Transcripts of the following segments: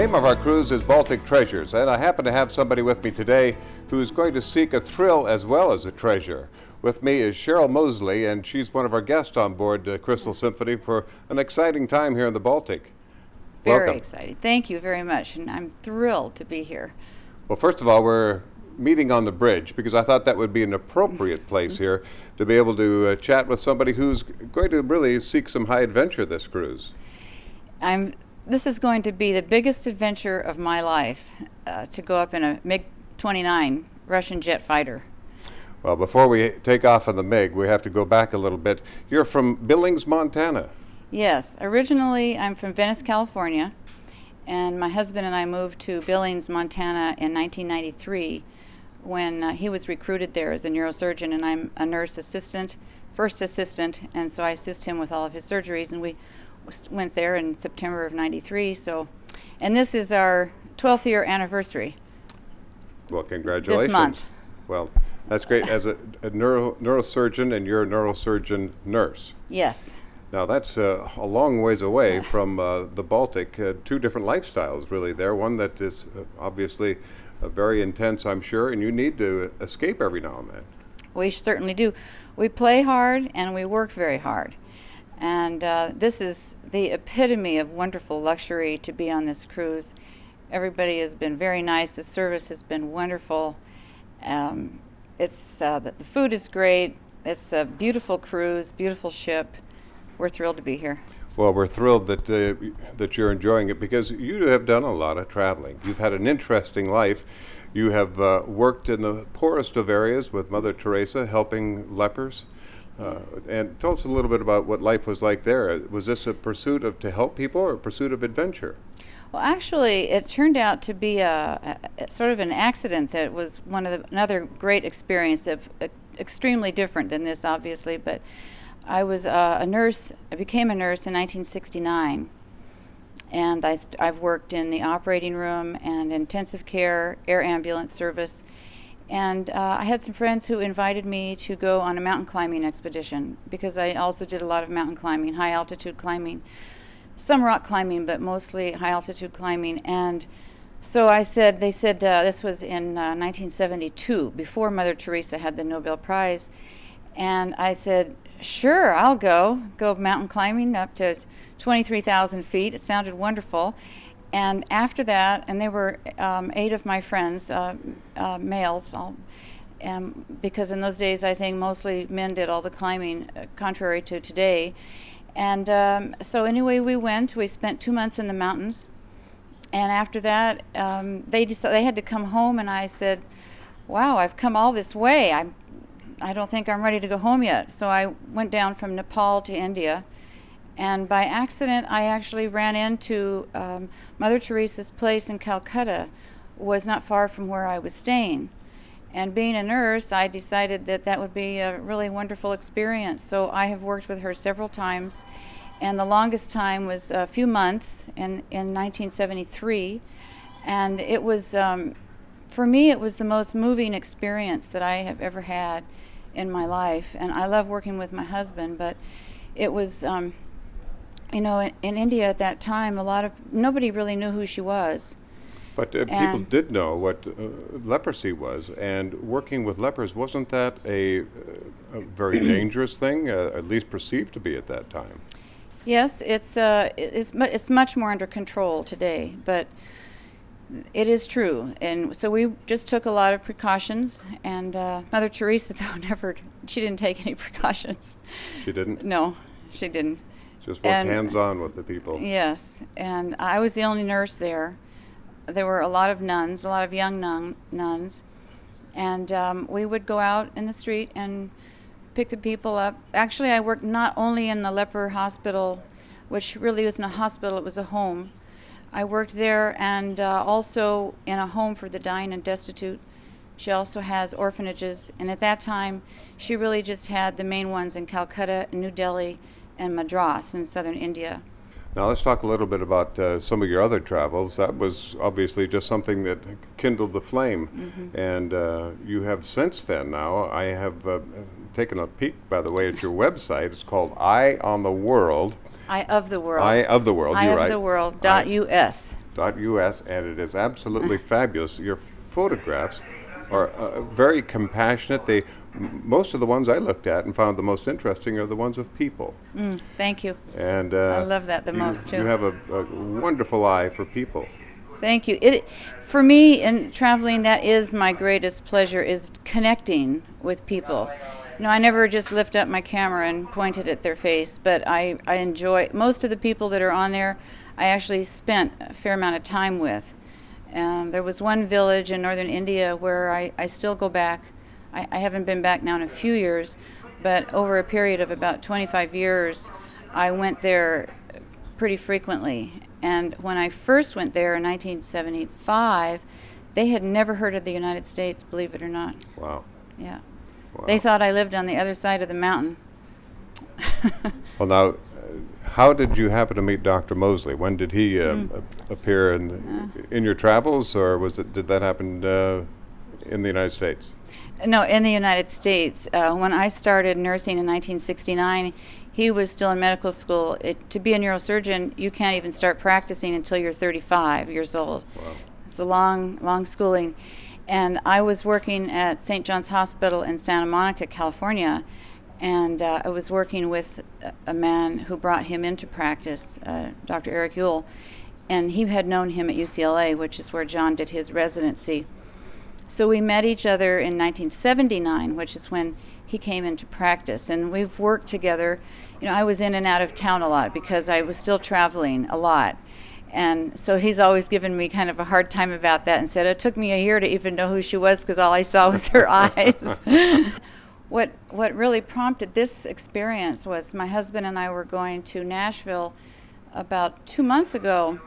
name of our cruise is Baltic Treasures, and I happen to have somebody with me today who's going to seek a thrill as well as a treasure. With me is Cheryl Moseley, and she's one of our guests on board Crystal Symphony for an exciting time here in the Baltic. Very Welcome. exciting. Thank you very much, and I'm thrilled to be here. Well, first of all, we're meeting on the bridge because I thought that would be an appropriate place here to be able to chat with somebody who's going to really seek some high adventure this cruise. This is going to be the biggest adventure of my life, to go up in a MiG-29 Russian jet fighter. Well, before we take off on the MiG, we have to go back a little bit. You're from Billings, Montana. Yes, originally I'm from Venice, California, and my husband and I moved to Billings, Montana in 1993 when he was recruited there as a neurosurgeon, and I'm a nurse assistant, first assistant, and so I assist him with all of his surgeries, and we went there in September of 93. And this is our 12th year anniversary. Well, congratulations. This month. Well, that's great. As a neurosurgeon, and you're a neurosurgeon nurse. Yes. Now that's a long ways away from the Baltic. Two different lifestyles really there. One that is obviously very intense, I'm sure, and you need to escape every now and then. We certainly do. We play hard and we work very hard. And this is the epitome of wonderful luxury to be on this cruise. Everybody has been very nice. The service has been wonderful. The food is great. It's a beautiful cruise, beautiful ship. We're thrilled to be here. Well, we're thrilled that you're enjoying it because you have done a lot of traveling. You've had an interesting life. You have worked in the poorest of areas with Mother Teresa, helping lepers. And tell us a little bit about what life was like there. Was this a pursuit to help people or a pursuit of adventure? Well, actually, it turned out to be a sort of an accident that was another great experience, extremely different than this, obviously. But I was a nurse. I became a nurse in 1969, and I've worked in the operating room and intensive care, air ambulance service. And I had some friends who invited me to go on a mountain climbing expedition because I also did a lot of mountain climbing, high altitude climbing, some rock climbing, but mostly high altitude climbing. And so they said this was in 1972, before Mother Teresa had the Nobel Prize. And I said, sure, I'll go mountain climbing up to 23,000 feet. It sounded wonderful. And after that, and there were 8 of my friends, males, because in those days I think mostly men did all the climbing, contrary to today. And so anyway, we spent 2 months in the mountains. And after that, they had to come home, and I said, wow, I've come all this way. I don't think I'm ready to go home yet. So I went down from Nepal to India. And by accident, I actually ran into Mother Teresa's place in Calcutta, was not far from where I was staying. And being a nurse, I decided that would be a really wonderful experience. So I have worked with her several times, and the longest time was a few months in 1973. And it was, for me, it was the most moving experience that I have ever had in my life. And I love working with my husband, but it was... in India at that time, nobody really knew who she was. But people did know what leprosy was, and working with lepers, wasn't that a very dangerous thing, at least perceived to be at that time? Yes, it's much more under control today, but it is true. And so we just took a lot of precautions, and Mother Teresa, though, she didn't take any precautions. She didn't? No, she didn't. Just worked hands-on with the people. Yes, and I was the only nurse there. There were a lot of nuns, a lot of young nuns, and we would go out in the street and pick the people up. Actually, I worked not only in the leper hospital, which really wasn't a hospital, it was a home. I worked there and also in a home for the dying and destitute. She also has orphanages, and at that time, she really just had the main ones in Calcutta, New Delhi, and Madras in southern India. Now let's talk a little bit about some of your other travels. That was obviously just something that kindled the flame. Mm-hmm. And you have since then now, I have taken a peek, by the way, at your website. It's called Eye on the World. Eye of the World. Eye of the World, you're right. Eye of the World, .us. .us, and it is absolutely fabulous. Your photographs are very compassionate. Most of the ones I looked at and found the most interesting are the ones of people. Thank you. And I love that the most, too. You have a wonderful eye for people. Thank you. For me, in traveling, that is my greatest pleasure, is connecting with people. You know, I never just lift up my camera and point it at their face, but I enjoy most of the people that are on there. I actually spent a fair amount of time with. There was one village in northern India where I still go back. I haven't been back now in a few years, but over a period of about 25 years, I went there pretty frequently. And when I first went there in 1975, they had never heard of the United States, believe it or not. Wow. Yeah. Wow. They thought I lived on the other side of the mountain. Well, now, how did you happen to meet Dr. Moseley? When did he appear in your travels, or did that happen in the United States? No, in the United States. When I started nursing in 1969, he was still in medical school. To be a neurosurgeon, you can't even start practicing until you're 35 years old. Wow. It's a long schooling. And I was working at St. John's Hospital in Santa Monica, California, and I was working with a man who brought him into practice, Dr. Eric Ewell, and he had known him at UCLA, which is where John did his residency. So we met each other in 1979, which is when he came into practice, and we've worked together. You know, I was in and out of town a lot because I was still traveling a lot. And so he's always given me kind of a hard time about that and said it took me a year to even know who she was because all I saw was her eyes. What really prompted this experience was my husband and I were going to Nashville about 2 months ago,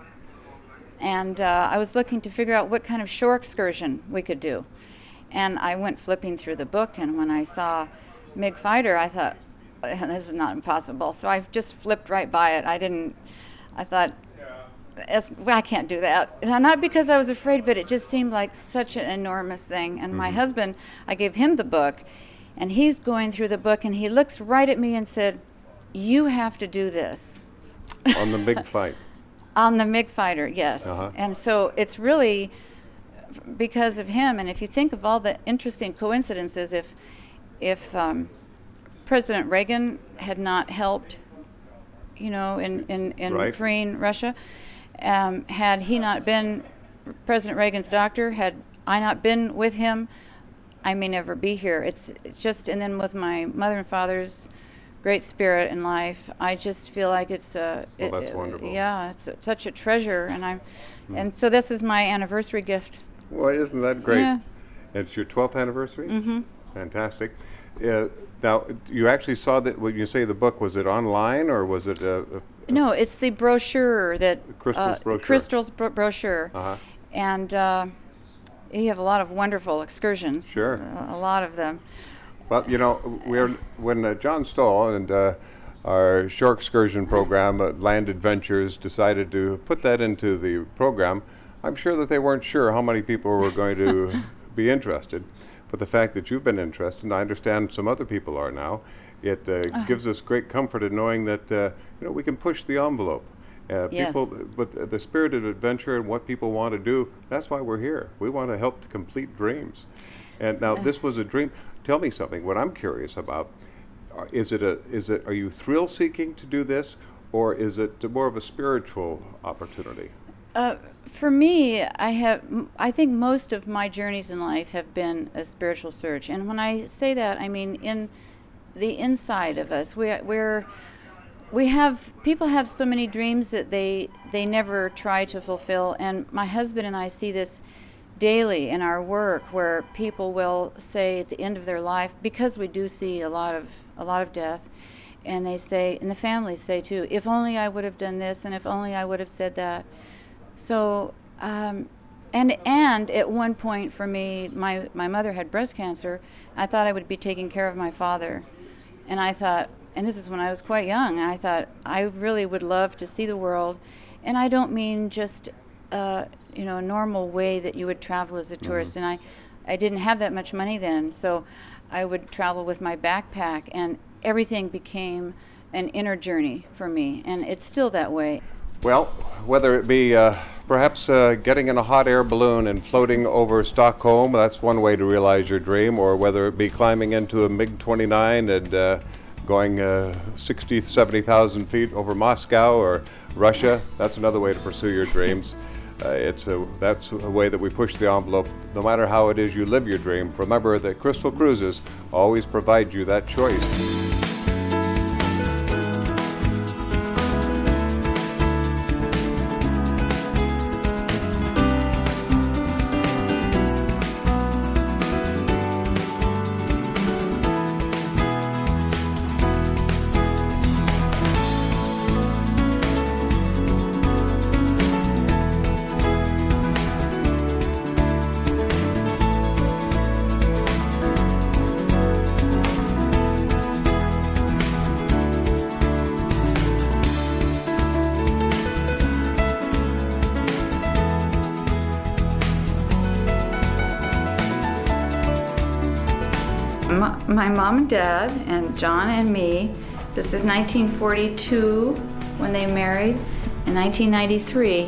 and I was looking to figure out what kind of shore excursion we could do. And I went flipping through the book, and when I saw MiG fighter, I thought, this is not impossible. So I just flipped right by it. I thought, I can't do that. And not because I was afraid, but it just seemed like such an enormous thing. And my husband, I gave him the book, and he's going through the book, and he looks right at me and said, you have to do this. On the MiG fight. On the MiG fighter, yes. Uh-huh. And so it's really because of him. And if you think of all the interesting coincidences, if President Reagan had not helped, you know, in Right. freeing Russia, had he not been President Reagan's doctor, had I not been with him, I may never be here. It's just, and then with my mother and father's great spirit in life, I just feel like it's that's wonderful. Yeah, it's such a treasure, and so this is my anniversary gift. Well, isn't that great? Yeah. It's your 12th anniversary? Mm-hmm. Fantastic. Now, you actually saw that, when you say the book, was it online or was it No, it's the brochure that Crystal's brochure. Crystal's brochure, Uh-huh. and you have a lot of wonderful excursions. Sure. A lot of them. Well, you know, when John Stoll and our shore excursion program, Land Adventures, decided to put that into the program, I'm sure that they weren't sure how many people were going to be interested. But the fact that you've been interested, and I understand some other people are now, it gives us great comfort in knowing that you know, we can push the envelope. Yes. People, but the spirit of adventure and what people want to do, that's why we're here. We want to help to complete dreams. And now this was a dream. Tell me something. What I'm curious about, are you thrill seeking to do this, or is it more of a spiritual opportunity? For me, I think most of my journeys in life have been a spiritual search. And when I say that, I mean in the inside of us. People have so many dreams that they never try to fulfill. And my husband and I see this daily in our work, where people will say at the end of their life, because we do see a lot of death, and they say, and the families say too, if only I would have done this, and if only I would have said that. So, and at one point for me, my mother had breast cancer. I thought I would be taking care of my father, and I thought, and this is when I was quite young, I thought I really would love to see the world, and I don't mean just you know, a normal way that you would travel as a tourist. And I didn't have that much money then, so I would travel with my backpack, and everything became an inner journey for me, and it's still that way. Well, whether it be perhaps getting in a hot air balloon and floating over Stockholm, that's one way to realize your dream, or whether it be climbing into a MiG-29 and going 60, 70,000 feet over Moscow or Russia, that's another way to pursue your dreams. That's a way that we push the envelope. No matter how it is you live your dream, remember that Crystal Cruises always provide you that choice. My mom and dad and John and me, this is 1942 when they married, and 1993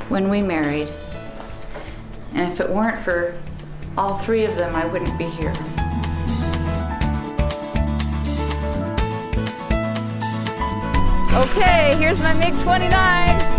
when we married. And if it weren't for all three of them, I wouldn't be here. Okay, here's my MiG-29.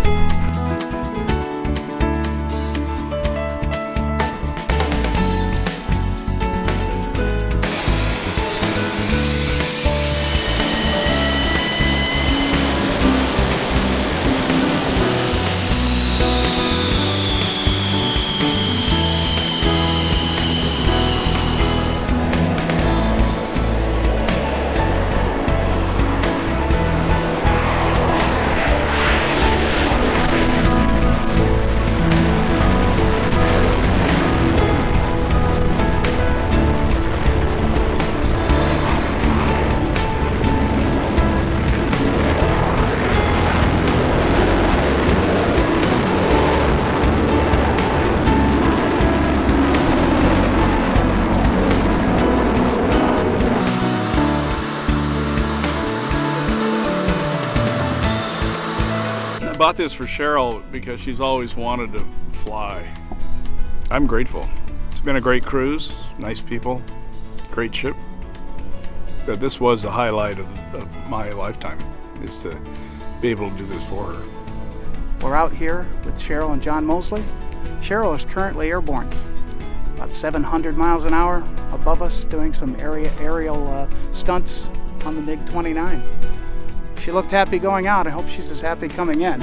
I bought this for Cheryl because she's always wanted to fly. I'm grateful. It's been a great cruise, nice people, great ship. But this was the highlight of my lifetime, is to be able to do this for her. We're out here with Cheryl and John Moseley. Cheryl is currently airborne, about 700 miles an hour above us, doing some aerial stunts on the MiG-29. She looked happy going out. I hope she's as happy coming in.